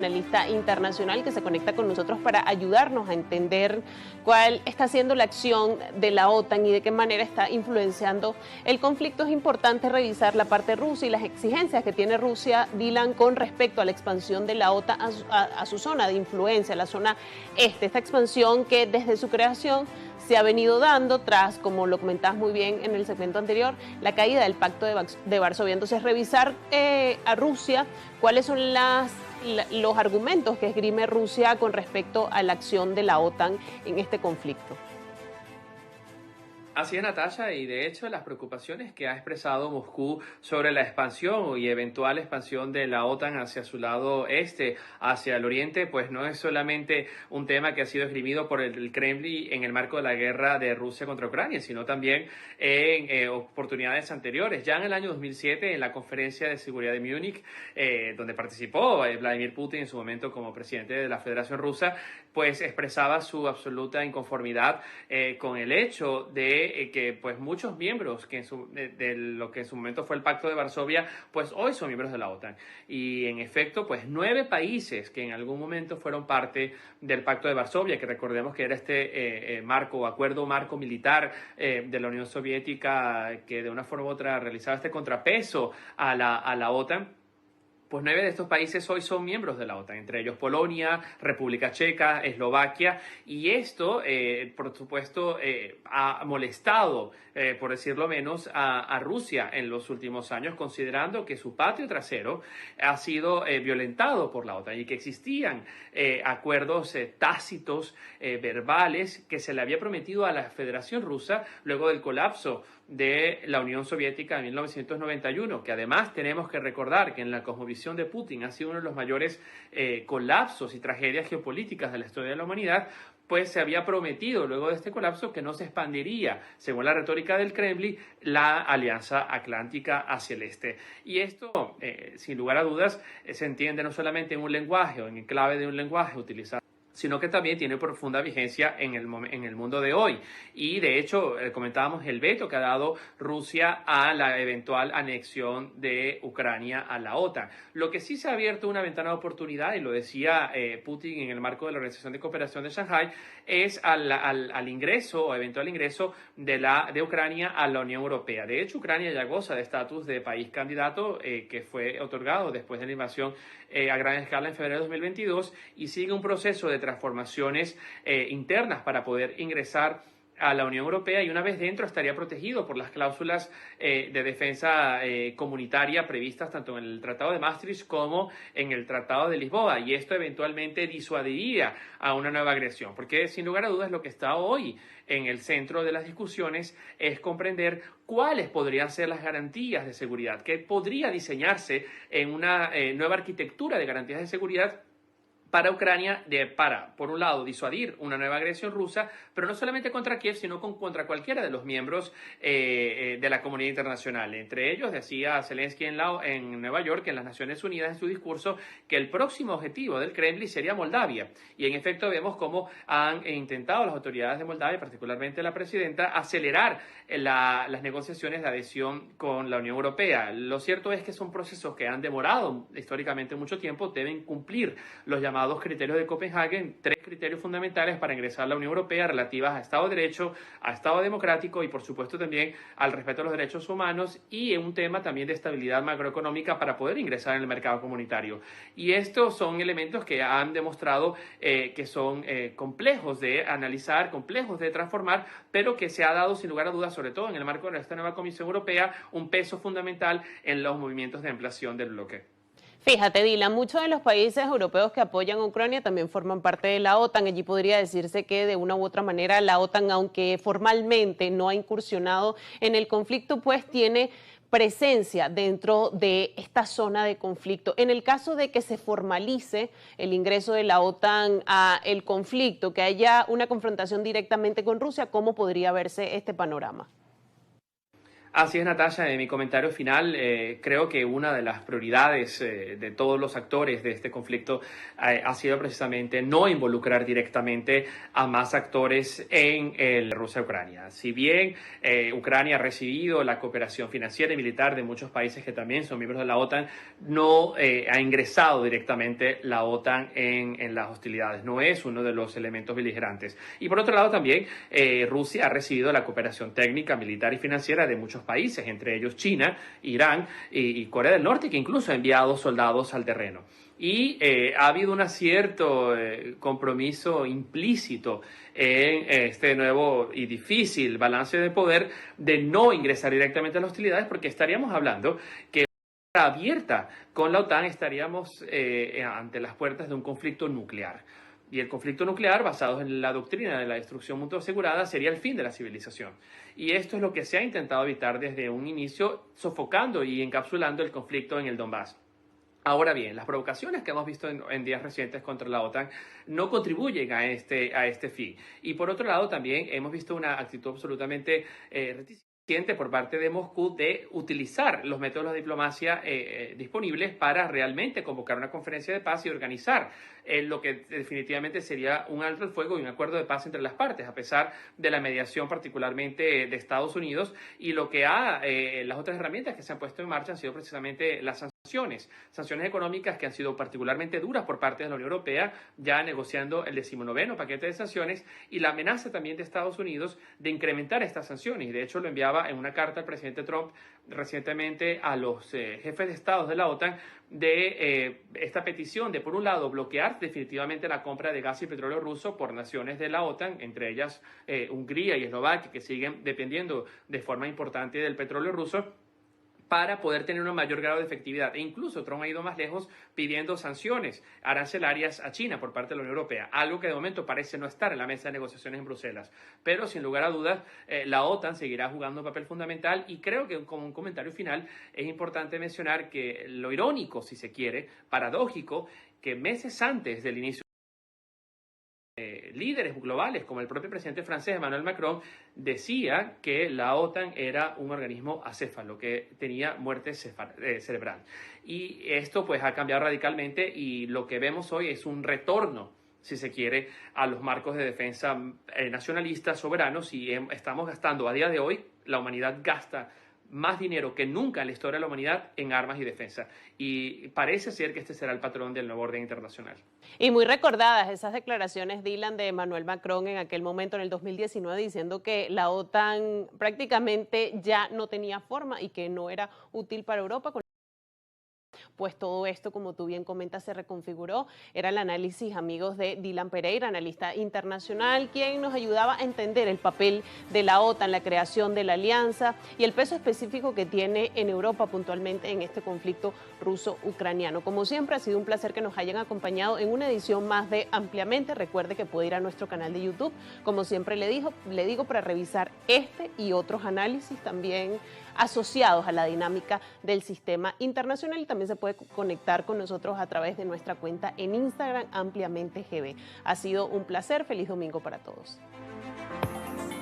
analista internacional que se conecta con nosotros para ayudarnos a entender cuál está siendo la acción de la OTAN y de qué manera está influenciando el conflicto. Es importante revisar la parte rusa y las exigencias que tiene Rusia, Dylan, con respecto a la expansión de la OTAN a su zona de influencia, la zona este, esta expansión que desde su creación se ha venido dando tras, como lo comentabas muy bien en el segmento anterior, la caída del Pacto de Varsovia. Entonces, revisar a Rusia cuáles son los argumentos que esgrime Rusia con respecto a la acción de la OTAN en este conflicto. Así es, Natasha, y de hecho las preocupaciones que ha expresado Moscú sobre la expansión y eventual expansión de la OTAN hacia su lado este, hacia el oriente, pues no es solamente un tema que ha sido esgrimido por el Kremlin en el marco de la guerra de Rusia contra Ucrania, sino también en oportunidades anteriores. Ya en el año 2007, en la Conferencia de Seguridad de Múnich, donde participó Vladimir Putin en su momento como presidente de la Federación Rusa, pues expresaba su absoluta inconformidad con el hecho de que pues muchos miembros que de lo que en su momento fue el Pacto de Varsovia, pues hoy son miembros de la OTAN. Y en efecto, pues 9 países que en algún momento fueron parte del Pacto de Varsovia, que recordemos que era este acuerdo marco militar de la Unión Soviética, que de una forma u otra realizaba este contrapeso a la OTAN. Pues 9 de estos países hoy son miembros de la OTAN, entre ellos Polonia, República Checa, Eslovaquia, y esto, por supuesto, ha molestado, por decirlo menos, a Rusia en los últimos años, considerando que su patio trasero ha sido violentado por la OTAN y que existían acuerdos tácitos, verbales, que se le había prometido a la Federación Rusa luego del colapso de la Unión Soviética en 1991, que además tenemos que recordar que en la cosmovisión de Putin ha sido uno de los mayores colapsos y tragedias geopolíticas de la historia de la humanidad, pues se había prometido luego de este colapso que no se expandiría, según la retórica del Kremlin, la Alianza Atlántica hacia el este. Y esto, sin lugar a dudas, se entiende no solamente en un lenguaje o en clave de un lenguaje utilizado, sino que también tiene profunda vigencia en el mundo de hoy. Y de hecho, comentábamos el veto que ha dado Rusia a la eventual anexión de Ucrania a la OTAN. Lo que sí se ha abierto una ventana de oportunidad, y lo decía Putin en el marco de la Organización de Cooperación de Shanghái, es al ingreso o eventual ingreso de Ucrania a la Unión Europea. De hecho, Ucrania ya goza de estatus de país candidato que fue otorgado después de la invasión a gran escala en febrero de 2022 y sigue un proceso de transformaciones internas para poder ingresar a la Unión Europea, y una vez dentro estaría protegido por las cláusulas de defensa comunitaria previstas tanto en el Tratado de Maastricht como en el Tratado de Lisboa, y esto eventualmente disuadiría a una nueva agresión, porque sin lugar a dudas lo que está hoy en el centro de las discusiones es comprender cuáles podrían ser las garantías de seguridad, que podría diseñarse en una nueva arquitectura de garantías de seguridad para Ucrania, para, por un lado, disuadir una nueva agresión rusa, pero no solamente contra Kiev, sino contra cualquiera de los miembros de la comunidad internacional. Entre ellos, decía Zelensky en Nueva York, en las Naciones Unidas, en su discurso, que el próximo objetivo del Kremlin sería Moldavia. Y en efecto vemos cómo han intentado las autoridades de Moldavia, particularmente la presidenta, acelerar las negociaciones de adhesión con la Unión Europea. Lo cierto es que son procesos que han demorado históricamente mucho tiempo, deben cumplir los llamados criterios de Copenhague, 3 criterios fundamentales para ingresar a la Unión Europea relativas a Estado de Derecho, a Estado democrático y por supuesto también al respeto a los derechos humanos, y un tema también de estabilidad macroeconómica para poder ingresar en el mercado comunitario. Y estos son elementos que han demostrado que son complejos de analizar, complejos de transformar, pero que se ha dado sin lugar a dudas, sobre todo en el marco de esta nueva Comisión Europea, un peso fundamental en los movimientos de ampliación del bloque. Fíjate, Dylan, muchos de los países europeos que apoyan a Ucrania también forman parte de la OTAN. Allí podría decirse que de una u otra manera la OTAN, aunque formalmente no ha incursionado en el conflicto, pues tiene presencia dentro de esta zona de conflicto. En el caso de que se formalice el ingreso de la OTAN a el conflicto, que haya una confrontación directamente con Rusia, ¿cómo podría verse este panorama? Así es, Natasha. En mi comentario final, creo que una de las prioridades de todos los actores de este conflicto ha sido precisamente no involucrar directamente a más actores en Rusia-Ucrania. Si bien Ucrania ha recibido la cooperación financiera y militar de muchos países que también son miembros de la OTAN, no ha ingresado directamente la OTAN en las hostilidades. No es uno de los elementos beligerantes. Y por otro lado también, Rusia ha recibido la cooperación técnica, militar y financiera de muchos países, entre ellos China, Irán y Corea del Norte, que incluso ha enviado soldados al terreno. Y ha habido un cierto compromiso implícito en este nuevo y difícil balance de poder de no ingresar directamente a las hostilidades, porque estaríamos hablando que abierta con la OTAN estaríamos ante las puertas de un conflicto nuclear. Y el conflicto nuclear, basado en la doctrina de la destrucción mutua asegurada, sería el fin de la civilización. Y esto es lo que se ha intentado evitar desde un inicio, sofocando y encapsulando el conflicto en el Donbass. Ahora bien, las provocaciones que hemos visto en días recientes contra la OTAN no contribuyen a este fin. Y por otro lado, también hemos visto una actitud absolutamente reticente por parte de Moscú de utilizar los métodos de diplomacia disponibles para realmente convocar una conferencia de paz y organizar lo que definitivamente sería un alto el fuego y un acuerdo de paz entre las partes, a pesar de la mediación particularmente de Estados Unidos. Y lo que las otras herramientas que se han puesto en marcha han sido precisamente las sanciones económicas, que han sido particularmente duras por parte de la Unión Europea, ya negociando el 19º paquete de sanciones, y la amenaza también de Estados Unidos de incrementar estas sanciones. Y de hecho lo enviaba en una carta al presidente Trump recientemente a los jefes de estados de la OTAN de esta petición de, por un lado, bloquear definitivamente la compra de gas y petróleo ruso por naciones de la OTAN, entre ellas Hungría y Eslovaquia, que siguen dependiendo de forma importante del petróleo ruso, para poder tener un mayor grado de efectividad. E incluso Trump ha ido más lejos pidiendo sanciones arancelarias a China por parte de la Unión Europea, algo que de momento parece no estar en la mesa de negociaciones en Bruselas. Pero sin lugar a dudas, la OTAN seguirá jugando un papel fundamental, y creo que como un comentario final es importante mencionar que lo irónico, si se quiere, paradójico, que meses antes del inicio líderes globales, como el propio presidente francés Emmanuel Macron, decía que la OTAN era un organismo acéfalo, que tenía muerte cerebral. Y esto pues ha cambiado radicalmente, y lo que vemos hoy es un retorno, si se quiere, a los marcos de defensa nacionalistas, soberanos, y estamos gastando a día de hoy, la humanidad gasta más dinero que nunca en la historia de la humanidad en armas y defensa. Y parece ser que este será el patrón del nuevo orden internacional. Y muy recordadas esas declaraciones, Dylan, de Emmanuel Macron en aquel momento, en el 2019, diciendo que la OTAN prácticamente ya no tenía forma y que no era útil para Europa. Pues todo esto, como tú bien comentas, se reconfiguró. Era el análisis, amigos, de Dylan Pereira, analista internacional, quien nos ayudaba a entender el papel de la OTAN, la creación de la alianza y el peso específico que tiene en Europa, puntualmente en este conflicto ruso-ucraniano. Como siempre, ha sido un placer que nos hayan acompañado en una edición más de Ampliamente. Recuerde que puede ir a nuestro canal de YouTube, como siempre le digo, para revisar este y otros análisis también asociados a la dinámica del sistema internacional, y también se puede conectar con nosotros a través de nuestra cuenta en Instagram, Ampliamente GB. Ha sido un placer. Feliz domingo para todos.